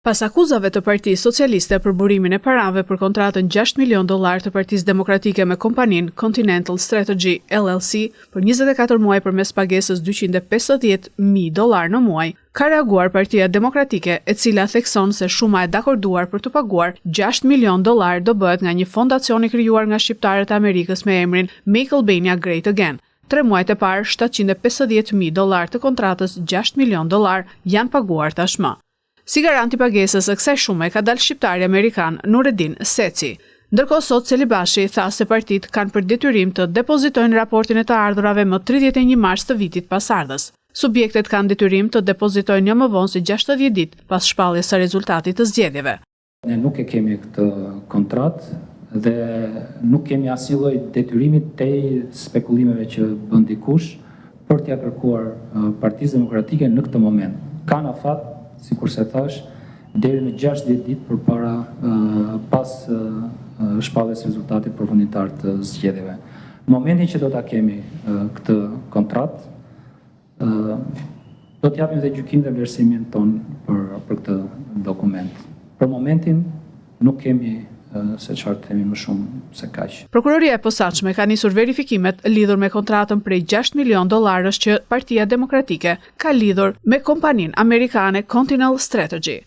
Pas akuzave të Partisë Socialiste për burimin e parave për kontratën $6 milion të Partisë Demokratike me kompaninë Continental Strategy LLC për 24 muaj përmes pagesës $250.000 në muaj, ka reaguar Partia Demokratike, e cila thekson se shuma e dakorduar për të paguar $6 milion do bëhet nga një fondacion i krijuar nga shqiptarët e Amerikës me emrin Make Albania Great Again. 3 muajt e parë, $750.000 të kontratës $6 milion janë paguar tashmë. Si garanti pagesës së kësaj shume ka dalë shqiptari amerikan Nureddin Seci. Ndërkohë sot Celibashi tha se partitë kanë për detyrim të depozitojnë raportin e të ardhurave më 31 mars të vitit pasardhës. Subjektet kanë detyrim të depozitojnë jo më vonë se 60 ditë pas shpalljes së rezultatit të zgjedhjeve. Ne nuk e kemi këtë kontratë dhe nuk kemi asnjë lloj detyrimi tej spekulimeve që bën dikush për t'ia kërkuar Partisë Demokratike në këtë moment. Kanë afat, sikur se thash, deri në 60 ditë përpara pas shpalljes rezultatit përfunditar të zgjedhjeve. Në momentin që do ta kemi këtë kontratë, do t'japim dhe gjykim dhe vlerësimin ton për këtë dokument. Për momentin nuk kemi se çfarë themi më shumë se kaq. Prokuroria e posaçme ka nisur verifikimet lidhur me kontratën prej $6 milion që Partia Demokratike ka lidhur me kompaninë amerikane Continental Strategy.